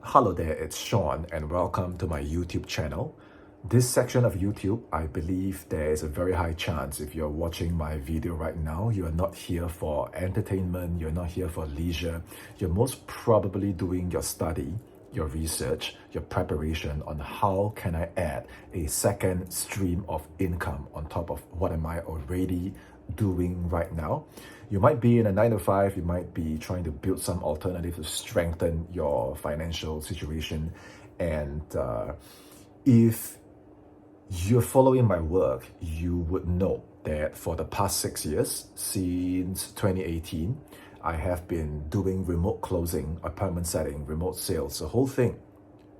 Hello there, it's Sean and welcome to my YouTube channel. This section of YouTube, I believe there is a very high chance if you're watching my video right now, you are not here for entertainment, you're not here for leisure, you're most probably doing your study, your research, your preparation on how can I add a second stream of income on top of what am I already doing right now. You might be in a 9 to 5, you might be trying to build some alternative to strengthen your financial situation. And if you're following my work, you would know that for the past 6 years, since 2018, I have been doing remote closing, appointment setting, remote sales, the whole thing,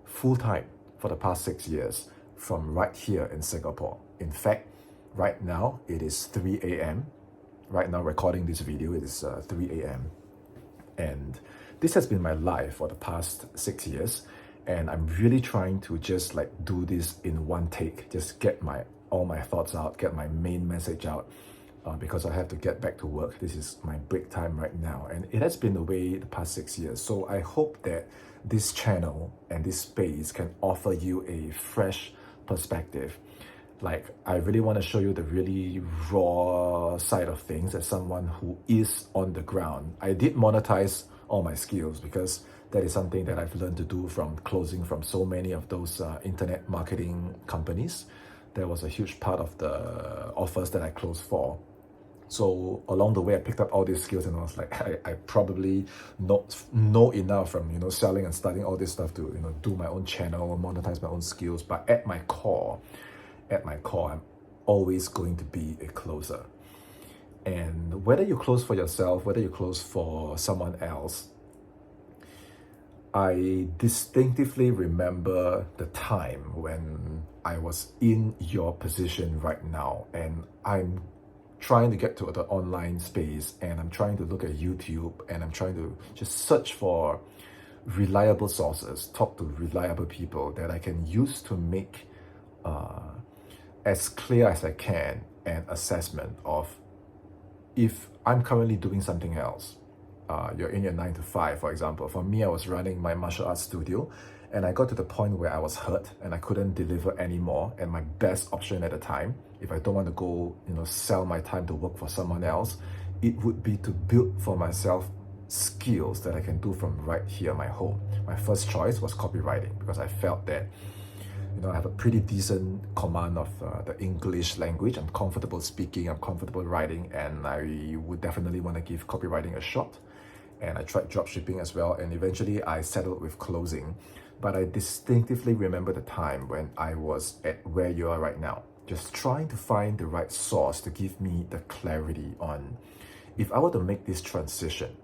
full time for the past 6 years from right here in Singapore. In fact, right now it is 3 a.m. Right now, recording this video, it is 3 a.m. And this has been my life for the past 6 years. And I'm really trying to just like do this in one take, just get all my thoughts out, get my main message out, because I have to get back to work. This is my break time right now. And it has been the way the past 6 years. So I hope that this channel and this space can offer you a fresh perspective. Like, I really want to show you the really raw side of things as someone who is on the ground. I did monetize all my skills because that is something that I've learned to do from closing from so many of those internet marketing companies. That was a huge part of the offers that I closed for. So along the way, I picked up all these skills and I was like, I probably not know enough from, selling and studying all this stuff to, do my own channel, monetize my own skills. But at my core, I'm always going to be a closer. And whether you close for yourself, whether you close for someone else, I distinctively remember the time when I was in your position right now, and I'm trying to get to the online space, and I'm trying to look at YouTube, and I'm trying to just search for reliable sources, talk to reliable people that I can use to make as clear as I can an assessment of if I'm currently doing something else. You're in your 9 to 5, for example. For me, I was running my martial arts studio, and I got to the point where I was hurt and I couldn't deliver anymore. And my best option at the time, if I don't want to go, sell my time to work for someone else, it would be to build for myself skills that I can do from right here, my home. My first choice was copywriting because I felt that I have a pretty decent command of the English language. I'm comfortable speaking, I'm comfortable writing, and I would definitely want to give copywriting a shot. And I tried dropshipping as well, and eventually I settled with closing. But I distinctively remember the time when I was at where you are right now, just trying to find the right source to give me the clarity on if I were to make this transition,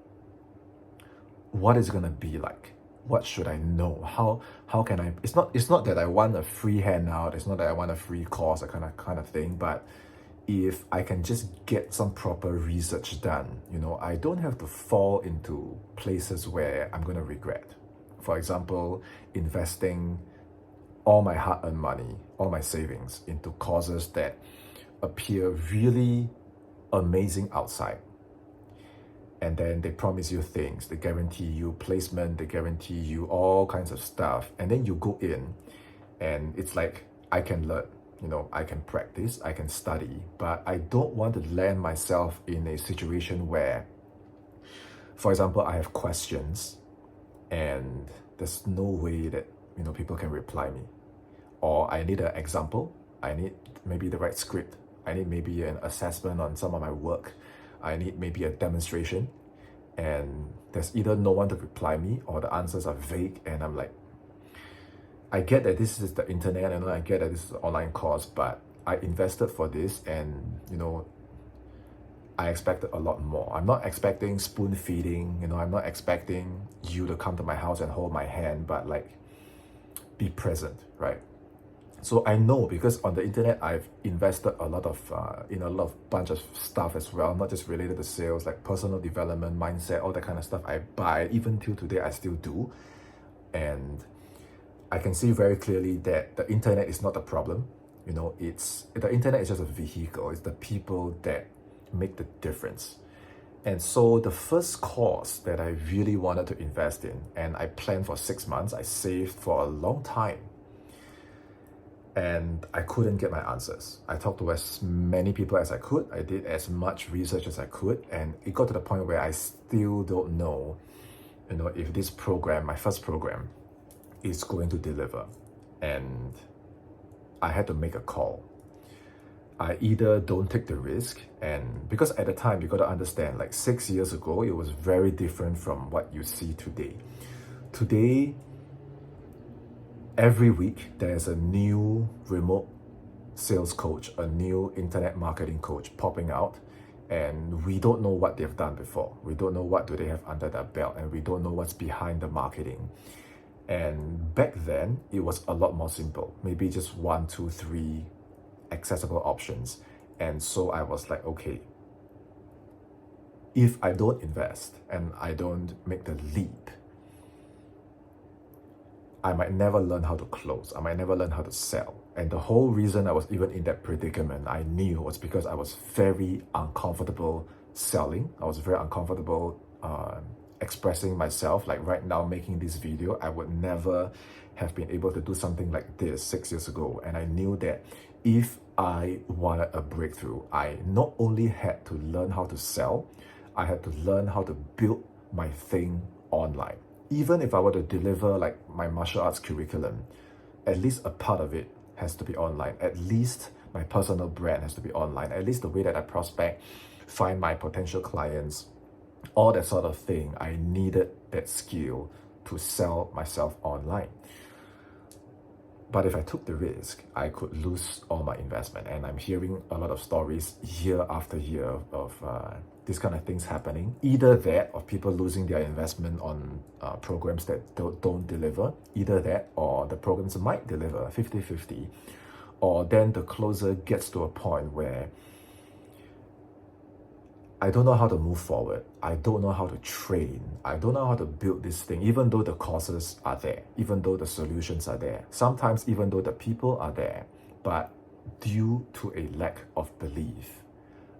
what is it going to be like? What should I know? How can I? It's not that I want a free handout. It's not that I want a free course, that kind of thing. But if I can just get some proper research done, I don't have to fall into places where I'm going to regret. For example, investing all my hard-earned money, all my savings into causes that appear really amazing outside. And then they promise you things, they guarantee you placement, they guarantee you all kinds of stuff. And then you go in and it's like, I can learn, I can practice, I can study, but I don't want to land myself in a situation where, for example, I have questions and there's no way that, people can reply me. Or I need an example, I need maybe the right script, I need maybe an assessment on some of my work, I need maybe a demonstration, and there's either no one to reply me or the answers are vague, and I'm like, I get that this is the internet, and I get that this is an online course, but I invested for this, and I expected a lot more. I'm not expecting spoon feeding, I'm not expecting you to come to my house and hold my hand, but like, be present, right? So I know because on the internet, I've invested a lot of, in a lot of bunch of stuff as well, not just related to sales, like personal development, mindset, all that kind of stuff I buy. Even till today, I still do. And I can see very clearly that the internet is not the problem. The internet is just a vehicle. It's the people that make the difference. And so the first course that I really wanted to invest in, and I planned for 6 months, I saved for a long time, and I couldn't get my answers. I talked to as many people as I could. I did as much research as I could, and it got to the point where I still don't know, if this program, my first program, is going to deliver. And I had to make a call. I either don't take the risk, and because at the time, you got to understand, like 6 years ago, it was very different from what you see today. Today, every week, there's a new remote sales coach, a new internet marketing coach popping out, and we don't know what they've done before. We don't know what do they have under their belt, and we don't know what's behind the marketing. And back then, it was a lot more simple. Maybe just 1, 2, 3 accessible options. And so I was like, okay, if I don't invest and I don't make the leap, I might never learn how to close. I might never learn how to sell. And the whole reason I was even in that predicament, I knew, was because I was very uncomfortable selling. I was very uncomfortable expressing myself. Like right now, making this video, I would never have been able to do something like this 6 years ago. And I knew that if I wanted a breakthrough, I not only had to learn how to sell, I had to learn how to build my thing online. Even if I were to deliver like my martial arts curriculum, at least a part of it has to be online. At least my personal brand has to be online. At least the way that I prospect, find my potential clients, all that sort of thing, I needed that skill to sell myself online. But if I took the risk, I could lose all my investment. And I'm hearing a lot of stories year after year of these kind of things happening. Either that, of people losing their investment on programs that don't deliver. Either that, or the programs might deliver 50-50. Or then the closer gets to a point where I don't know how to move forward. I don't know how to train. I don't know how to build this thing, even though the courses are there, even though the solutions are there. Sometimes even though the people are there, but due to a lack of belief,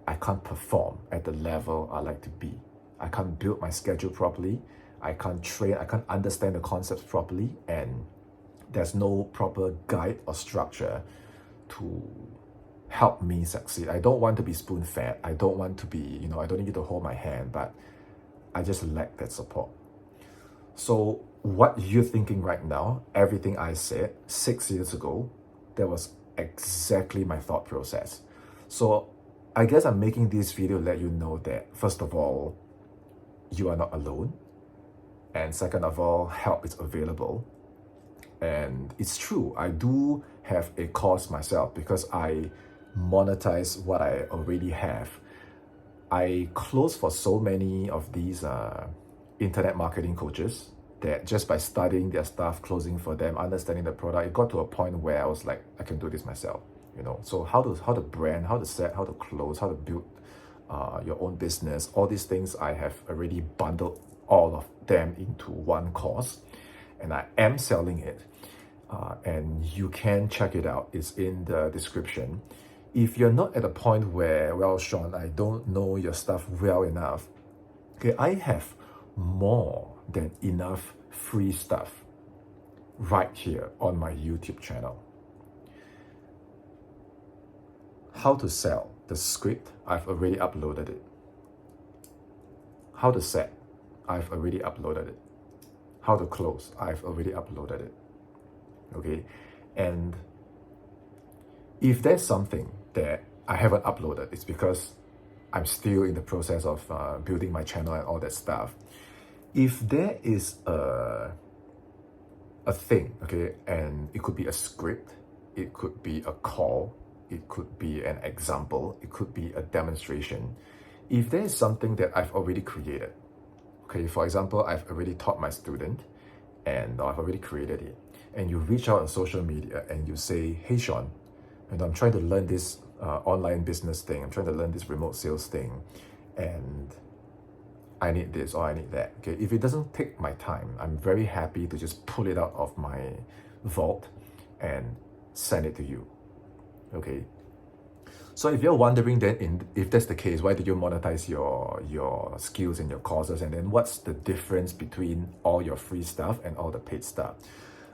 I can't perform at the level I like to be. I can't build my schedule properly. I can't train. I can't understand the concepts properly. And there's no proper guide or structure to help me succeed. I don't want to be spoon-fed. I don't want to be, I don't need you to hold my hand, but I just lack that support. So what you're thinking right now, everything I said 6 years ago, that was exactly my thought process. So I guess I'm making this video to let you know that, first of all, you are not alone. And second of all, help is available. And it's true, I do have a course myself because I monetize what I already have. I close for so many of these internet marketing coaches that just by studying their stuff, closing for them, understanding the product, it got to a point where I was like, I can do this myself. So how to brand, how to set, how to close, how to build your own business, all these things I have already bundled all of them into one course, and I am selling it. And you can check it out. It's in the description. If you're not at a point where, well, Sean, I don't know your stuff well enough, okay, I have more than enough free stuff right here on my YouTube channel. How to sell, the script, I've already uploaded it. How to set, I've already uploaded it. How to close, I've already uploaded it. Okay, and if there's something that I haven't uploaded, it's because I'm still in the process of building my channel and all that stuff. If there is a thing, okay, and it could be a script, it could be a call, it could be an example, it could be a demonstration. If there is something that I've already created, okay, for example, I've already taught my student and I've already created it, and you reach out on social media and you say, hey Sean, and I'm trying to learn this online business thing, I'm trying to learn this remote sales thing, and I need this or I need that. Okay, if it doesn't take my time, I'm very happy to just pull it out of my vault and send it to you. Okay, So if you're wondering then, if that's the case, why did you monetize your skills and your courses? And then what's the difference between all your free stuff and all the paid stuff?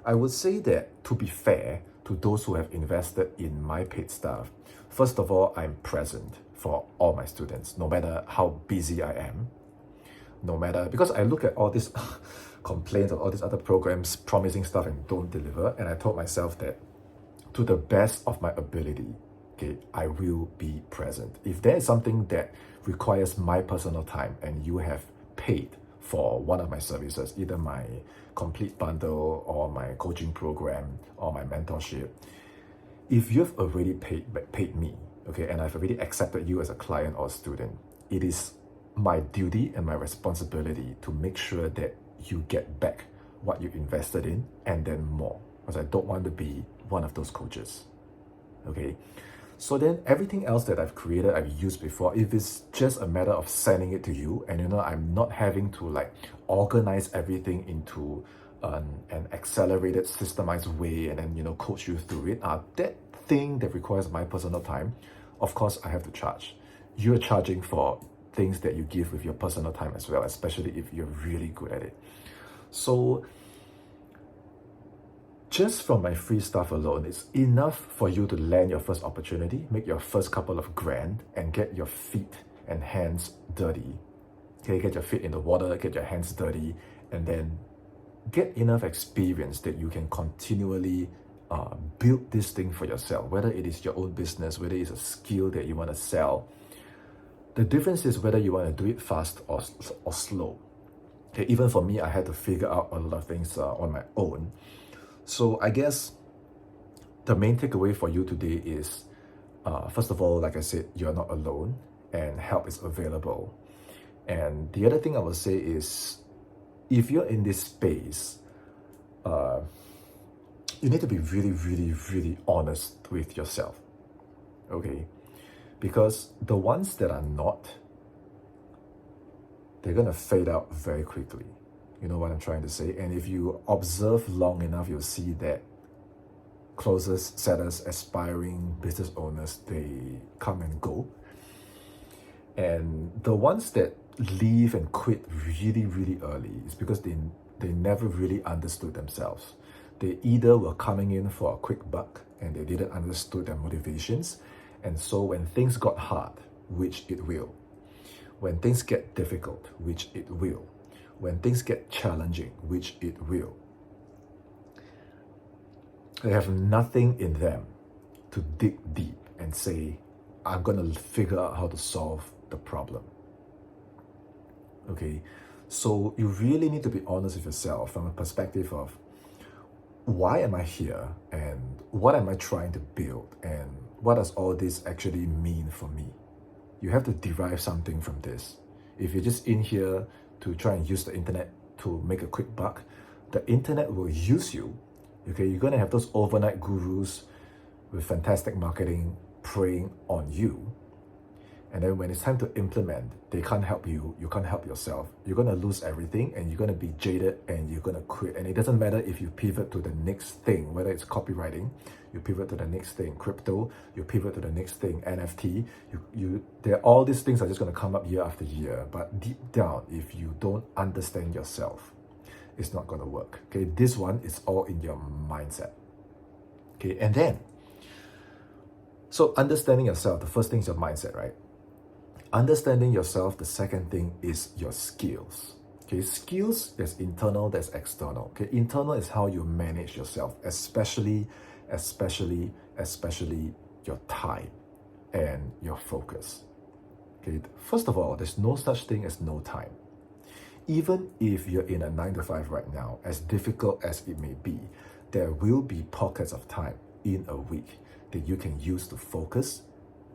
I would say that, to be fair to those who have invested in my paid stuff, first of all, I'm present for all my students, no matter how busy I am, no matter, because I look at all these complaints of all these other programs promising stuff and don't deliver, and I told myself that to the best of my ability, okay, I will be present. If there is something that requires my personal time and you have paid for one of my services, either my complete bundle or my coaching program or my mentorship, if you've already paid me, okay, and I've already accepted you as a client or a student, it is my duty and my responsibility to make sure that you get back what you invested in and then more, because I don't want to be one of those coaches. Okay, so then everything else that I've created, I've used before, if it's just a matter of sending it to you and I'm not having to like organize everything into an accelerated, systemized way and then coach you through it, that thing that requires my personal time, of course I have to charge. You're charging for things that you give with your personal time as well, especially if you're really good at it. So just from my free stuff alone, it's enough for you to land your first opportunity, make your first couple of grand, and get your feet and hands dirty. Okay, get your feet in the water, get your hands dirty, and then get enough experience that you can continually build this thing for yourself, whether it is your own business, whether it's a skill that you want to sell. The difference is whether you want to do it fast or slow. Okay, even for me, I had to figure out a lot of things on my own. So I guess the main takeaway for you today is, first of all, like I said, you're not alone and help is available. And the other thing I will say is, if you're in this space, you need to be really, really, really honest with yourself, okay? Because the ones that are not, they're gonna fade out very quickly. You know what I'm trying to say? And if you observe long enough, you'll see that closers, setters, aspiring business owners, they come and go. And the ones that leave and quit really, really early is because they never really understood themselves. They either were coming in for a quick buck and they didn't understood their motivations. And so when things got hard, which it will, when things get difficult, which it will, when things get challenging, which it will, they have nothing in them to dig deep and say, I'm going to figure out how to solve the problem. Okay, so you really need to be honest with yourself from a perspective of, why am I here and what am I trying to build and what does all this actually mean for me? You have to derive something from this. If you're just in here to try and use the internet to make a quick buck, the internet will use you. Okay, you're going to have those overnight gurus with fantastic marketing preying on you. And then when it's time to implement, they can't help you, you can't help yourself. You're going to lose everything and you're going to be jaded and you're going to quit. And it doesn't matter if you pivot to the next thing, whether it's copywriting, you pivot to the next thing, crypto, you pivot to the next thing, NFT, all these things are just going to come up year after year. But deep down, if you don't understand yourself, it's not going to work. Okay, this one is all in your mindset. Okay, and then, so understanding yourself, the first thing is your mindset, right? Understanding yourself, the second thing is your skills. Okay, skills, there's internal, there's external. Okay, internal is how you manage yourself, especially your time and your focus. Okay, first of all, there's no such thing as no time. Even if you're in a 9-to-5 right now, as difficult as it may be, there will be pockets of time in a week that you can use to focus,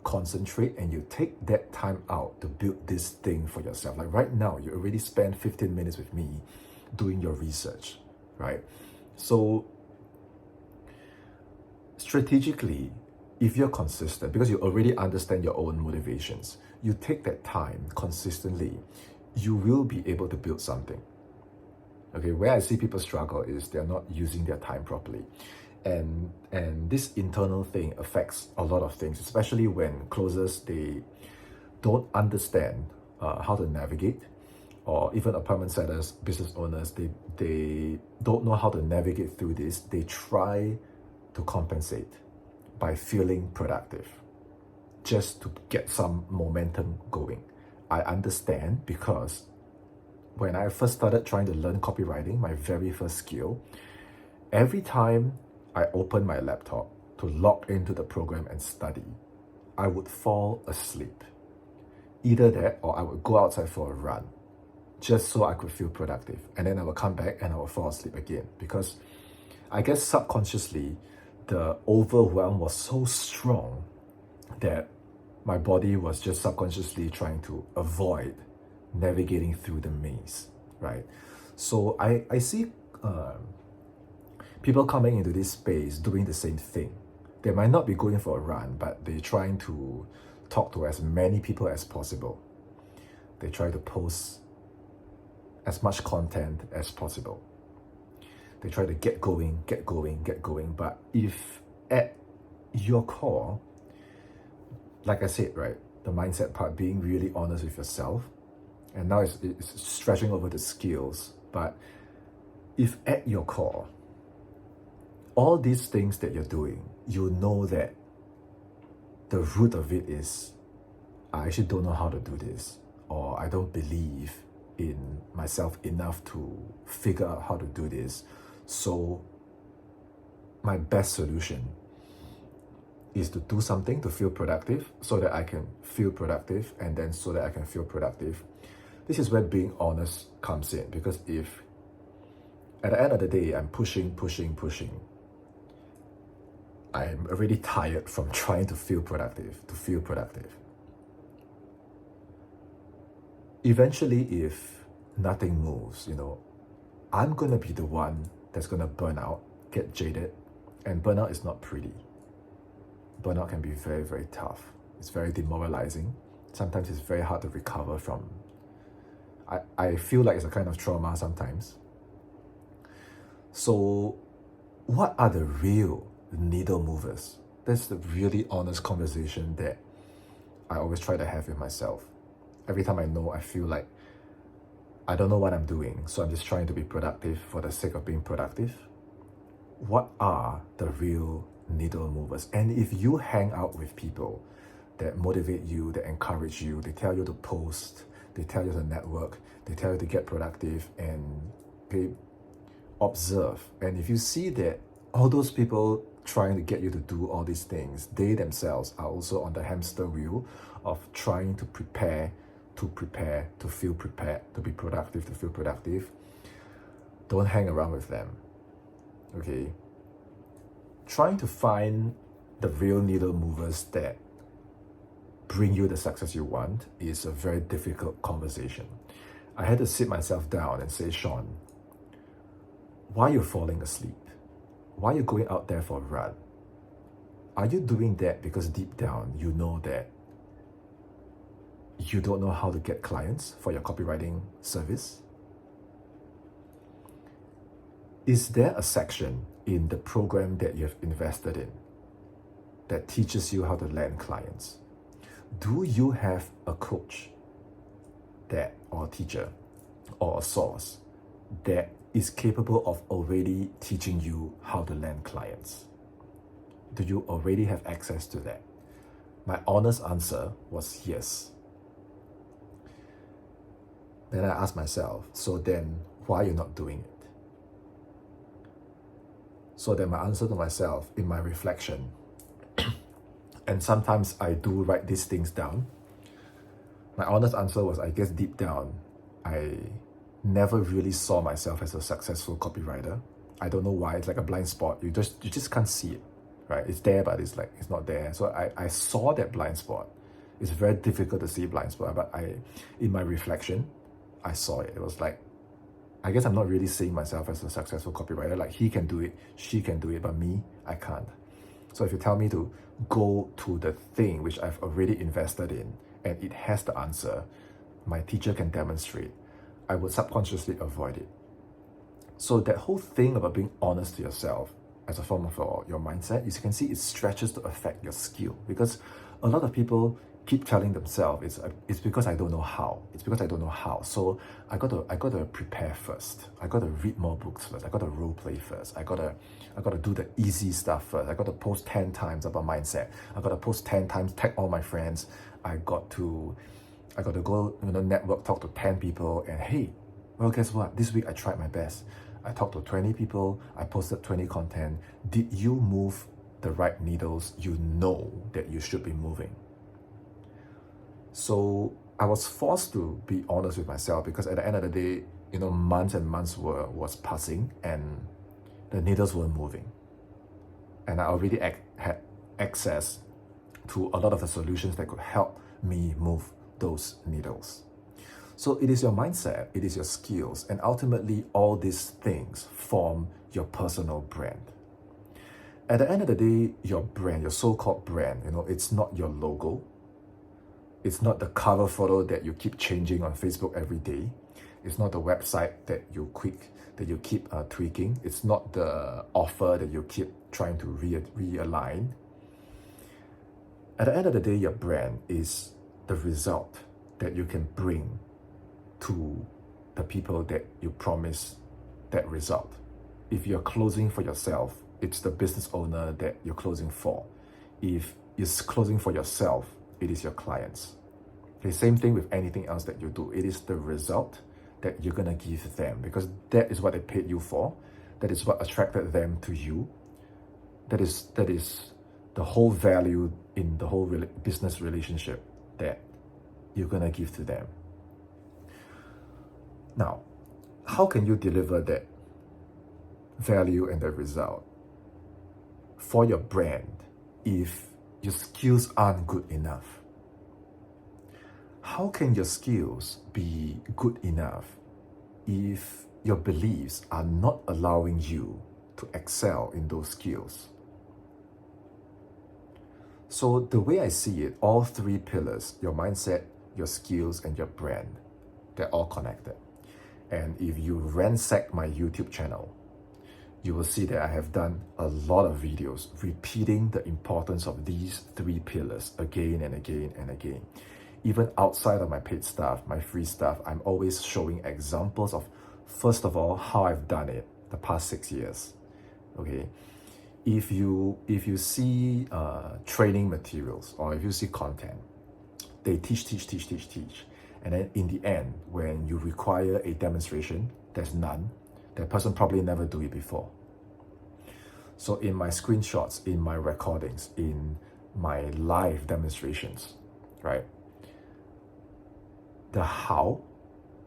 concentrate, and you take that time out to build this thing for yourself. Like right now, you already spent 15 minutes with me doing your research, right? So strategically, if you're consistent, because you already understand your own motivations, you take that time consistently, you will be able to build something. Okay, where I see people struggle is they're not using their time properly. And this internal thing affects a lot of things, especially when closers, they don't understand how to navigate, or even apartment sellers, business owners, they don't know how to navigate through this. They try to compensate by feeling productive just to get some momentum going. I understand, because when I first started trying to learn copywriting, my very first skill, every time I opened my laptop to log into the program and study, I would fall asleep. Either that, or I would go outside for a run just so I could feel productive. And then I would come back and I would fall asleep again, because I guess subconsciously, the overwhelm was so strong that my body was just subconsciously trying to avoid navigating through the maze, right? So I see people coming into this space doing the same thing. They might not be going for a run, but they're trying to talk to as many people as possible. They try to post as much content as possible. They try to get going. But if at your core, like I said, right, the mindset part, being really honest with yourself, and now it's stretching over the skills, but if at your core, all these things that you're doing, you know that the root of it is, I actually don't know how to do this, or I don't believe in myself enough to figure out how to do this. So my best solution is to do something to feel productive so that I can feel productive, and then so that I can feel productive. This is where being honest comes in, because if at the end of the day I'm pushing, I'm already tired from trying to feel productive. Eventually, if nothing moves, I'm gonna be the one that's gonna burn out, get jaded, and burnout is not pretty. Burnout can be very, very tough. It's very demoralizing. Sometimes it's very hard to recover from. I feel like it's a kind of trauma sometimes. So what are the real needle movers? That's the really honest conversation that I always try to have with myself. Every time I feel like I don't know what I'm doing, so I'm just trying to be productive for the sake of being productive. What are the real needle movers? And if you hang out with people that motivate you, that encourage you, they tell you to post, they tell you to network, they tell you to get productive, and they observe. And if you see that all those people trying to get you to do all these things, they themselves are also on the hamster wheel of trying to prepare, to feel prepared, to be productive, to feel productive, don't hang around with them, okay? Trying to find the real needle movers that bring you the success you want is a very difficult conversation. I had to sit myself down and say, Sean, why are you falling asleep? Why are you going out there for a run? Are you doing that because deep down you know that you don't know how to get clients for your copywriting service? Is there a section in the program that you've invested in that teaches you how to land clients? Do you have a coach that, or a teacher, or a source that is capable of already teaching you how to land clients? Do you already have access to that? My honest answer was yes. Then I asked myself, so then why are you not doing it? So then my answer to myself in my reflection, and sometimes I do write these things down, my honest answer was, I guess deep down, I never really saw myself as a successful copywriter. I don't know why. It's like a blind spot. You just can't see it, right? It's there, but it's not there. So I saw that blind spot. It's very difficult to see blind spot, but in my reflection, I saw it. It was like, I guess I'm not really seeing myself as a successful copywriter. Like, he can do it, she can do it, but me, I can't. So if you tell me to go to the thing which I've already invested in and it has the answer, my teacher can demonstrate, I would subconsciously avoid it. So that whole thing about being honest to yourself as a form of your mindset, as you can see, it stretches to affect your skill, because a lot of people keep telling themselves it's because I don't know how. It's because I don't know how. So I gotta prepare first. I gotta read more books first. I gotta role play first. I gotta do the easy stuff first. I gotta post 10 times about mindset. I gotta post 10 times, tag all my friends. I got to go, network, talk to 10 people, and hey, well, guess what? This week I tried my best. I talked to 20 people. I posted 20 content. Did you move the right needles you know that you should be moving? So I was forced to be honest with myself, because at the end of the day, months and months was passing and the needles weren't moving. And I already had access to a lot of the solutions that could help me move those needles. So it is your mindset, it is your skills, and ultimately all these things form your personal brand. At the end of the day, your brand, your so-called brand, it's not your logo. It's not the cover photo that you keep changing on Facebook every day. It's not the website that you keep tweaking. It's not the offer that you keep trying to realign. At the end of the day, your brand is the result that you can bring to the people that you promise that result. If you're closing for yourself, it's the business owner that you're closing for. If it's closing for yourself, it is your clients. The same thing with anything else that you do. It is the result that you're gonna give them, because that is what they paid you for. That is what attracted them to you. That is the whole value in the whole business relationship that you're gonna give to them. Now, how can you deliver that value and the result for your brand if your skills aren't good enough? How can your skills be good enough if your beliefs are not allowing you to excel in those skills? So the way I see it, all three pillars, your mindset, your skills, and your brand, they're all connected. And if you ransack my YouTube channel, you will see that I have done a lot of videos repeating the importance of these three pillars again and again and again. Even outside of my paid stuff, my free stuff, I'm always showing examples of, first of all, how I've done it the past 6 years. Okay, if you see training materials, or if you see content, they teach, and then in the end, when you require a demonstration, there's none. That person probably never do it before. So in my screenshots, in my recordings, in my live demonstrations, right? The how,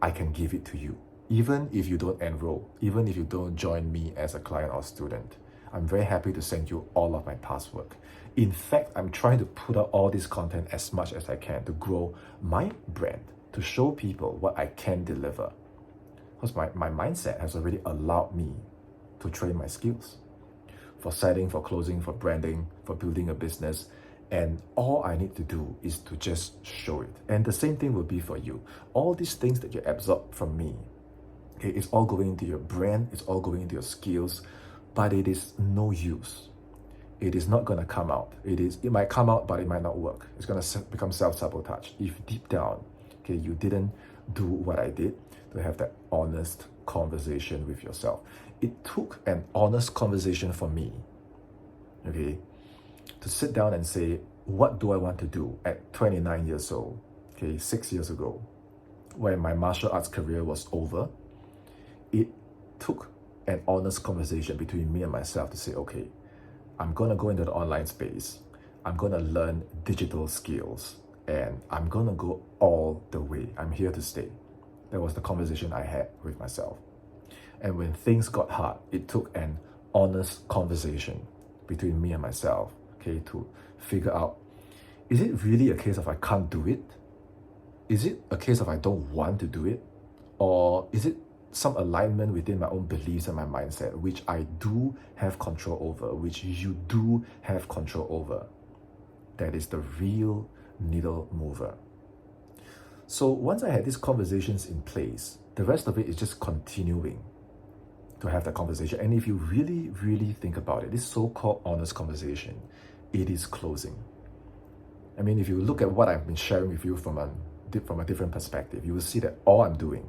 I can give it to you. Even if you don't enroll, even if you don't join me as a client or student, I'm very happy to send you all of my past work. In fact, I'm trying to put out all this content as much as I can to grow my brand, to show people what I can deliver. Because my mindset has already allowed me to train my skills for selling, for closing, for branding, for building a business. And all I need to do is to just show it. And the same thing will be for you. All these things that you absorb from me, okay, it's all going into your brand, it's all going into your skills, but it is no use. It is not going to come out. It might come out, but it might not work. It's going to become self-sabotage. If deep down, okay, you didn't do what I did, to have that honest conversation with yourself. It took an honest conversation for me, okay, to sit down and say, what do I want to do at 29 years old, okay, 6 years ago, when my martial arts career was over. It took an honest conversation between me and myself to say, okay, I'm going to go into the online space. I'm going to learn digital skills, and I'm going to go all the way. I'm here to stay. That was the conversation I had with myself. And when things got hard, it took an honest conversation between me and myself, okay, to figure out, is it really a case of I can't do it? Is it a case of I don't want to do it? Or is it some alignment within my own beliefs and my mindset, which I do have control over, which you do have control over? That is the real needle mover. So once I had these conversations in place, the rest of it is just continuing to have that conversation. And if you really, really think about it, this so-called honest conversation, it is closing. I mean, if you look at what I've been sharing with you from a different perspective, you will see that all I'm doing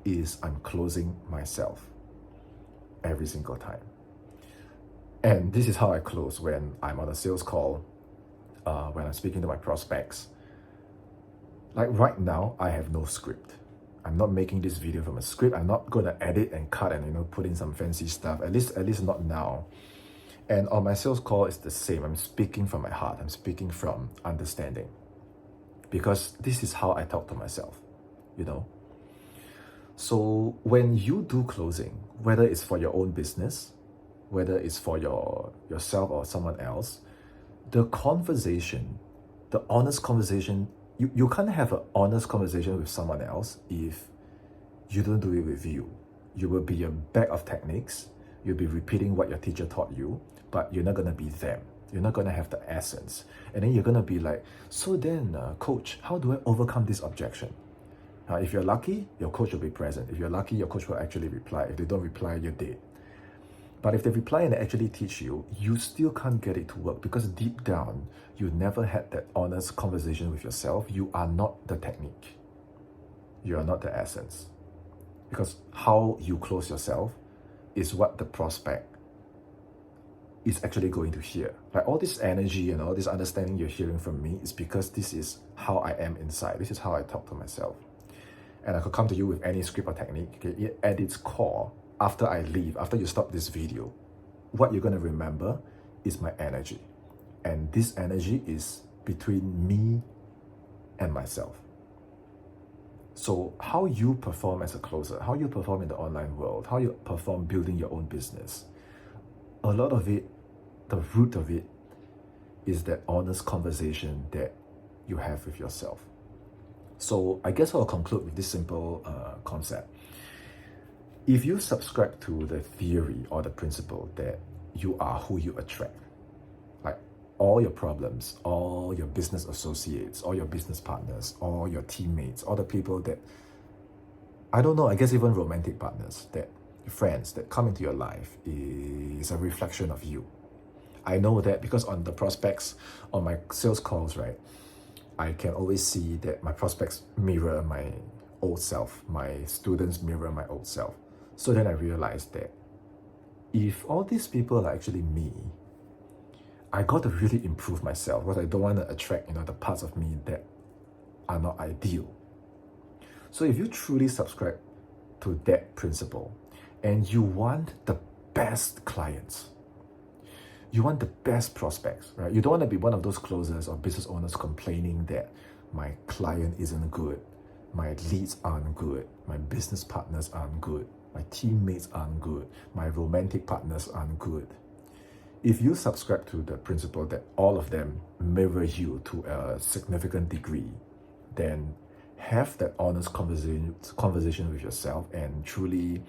is I'm closing myself every single time. And this is how I close when I'm on a sales call, when I'm speaking to my prospects. Like right now, I have no script. I'm not making this video from a script. I'm not going to edit and cut and put in some fancy stuff. At least not now. And on my sales call, it's the same. I'm speaking from my heart. I'm speaking from understanding. Because this is how I talk to myself, So when you do closing, whether it's for your own business, whether it's for yourself or someone else, the conversation, the honest conversation, you can't have an honest conversation with someone else if you don't do it with you. You will be a bag of techniques. You'll be repeating what your teacher taught you, but you're not going to be them. You're not going to have the essence. And then you're going to be like, so then, coach, how do I overcome this objection? If you're lucky, your coach will be present. If you're lucky, your coach will actually reply. If they don't reply, you're dead. But if they reply and they actually teach you, you still can't get it to work because deep down, you never had that honest conversation with yourself. You are not the technique. You are not the essence. Because how you close yourself is what the prospect is actually going to hear. Like all this energy and all this understanding you're hearing from me is because this is how I am inside. This is how I talk to myself. And I could come to you with any script or technique. Okay? At its core, after I leave, after you stop this video, what you're going to remember is my energy. And this energy is between me and myself. So how you perform as a closer, how you perform in the online world, how you perform building your own business, a lot of it, the root of it, is that honest conversation that you have with yourself. So I guess I'll conclude with this simple concept. If you subscribe to the theory or the principle that you are who you attract, like all your problems, all your business associates, all your business partners, all your teammates, all the people that, I don't know, I guess even romantic partners, that friends that come into your life is a reflection of you. I know that because on the prospects, on my sales calls, right, I can always see that my prospects mirror my old self, my students mirror my old self. So then I realized that if all these people are actually me, I got to really improve myself because I don't want to attract, the parts of me that are not ideal. So if you truly subscribe to that principle and you want the best clients, you want the best prospects, right? You don't want to be one of those closers or business owners complaining that my client isn't good, my leads aren't good, my business partners aren't good, my teammates aren't good, my romantic partners aren't good. If you subscribe to the principle that all of them mirror you to a significant degree, then have that honest conversation with yourself and truly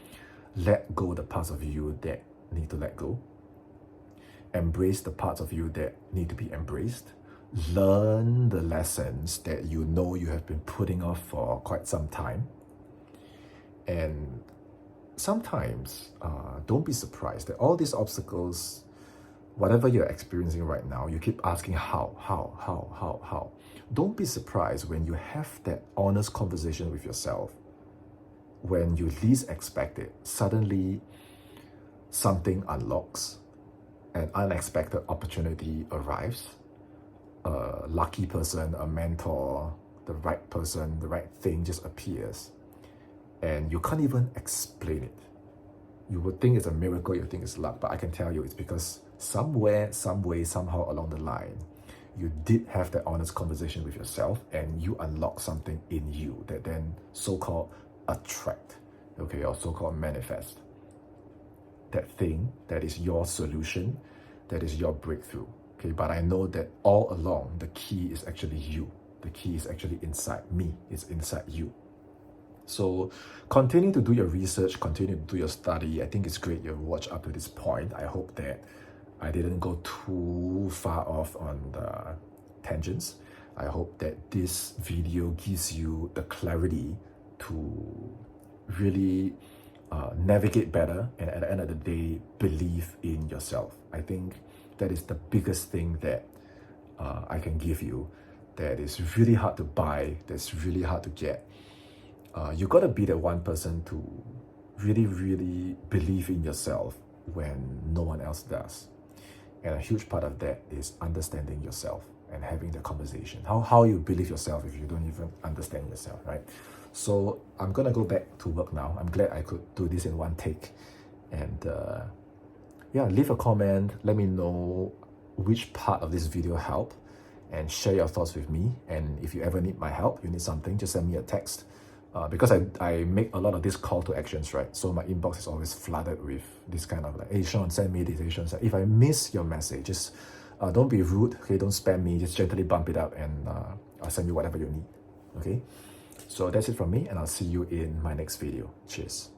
let go the parts of you that need to let go. Embrace the parts of you that need to be embraced. Learn the lessons that you know you have been putting off for quite some time. And sometimes, don't be surprised that all these obstacles, whatever you're experiencing right now, you keep asking how. Don't be surprised when you have that honest conversation with yourself. When you least expect it, suddenly something unlocks, an unexpected opportunity arrives, a lucky person, a mentor, the right person, the right thing just appears. And you can't even explain it. You would think it's a miracle, you think it's luck, but I can tell you it's because somewhere, some way, somehow along the line, you did have that honest conversation with yourself and you unlock something in you that then so-called attract, okay, or so-called manifest. That thing that is your solution, that is your breakthrough, okay? But I know that all along, the key is actually you. The key is actually inside me, it's inside you. So continue to do your research, continue to do your study. I think it's great you've watched up to this point. I hope that I didn't go too far off on the tangents. I hope that this video gives you the clarity to really navigate better, and at the end of the day, believe in yourself. I think that is the biggest thing that I can give you, that is really hard to buy, that's really hard to get. You gotta be the one person to really, really believe in yourself when no one else does. And a huge part of that is understanding yourself and having the conversation. How you believe yourself if you don't even understand yourself, right? So I'm gonna go back to work now. I'm glad I could do this in one take. And yeah, leave a comment. Let me know which part of this video helped, and share your thoughts with me. And if you ever need my help, you need something, just send me a text. Because I make a lot of these call to actions, right? So my inbox is always flooded with this kind of like, hey Sean, send me this, hey Sean. If I miss your message, just don't be rude, okay? Don't spam me, just gently bump it up, and I'll send you whatever you need, okay? So that's it from me, and I'll see you in my next video. Cheers.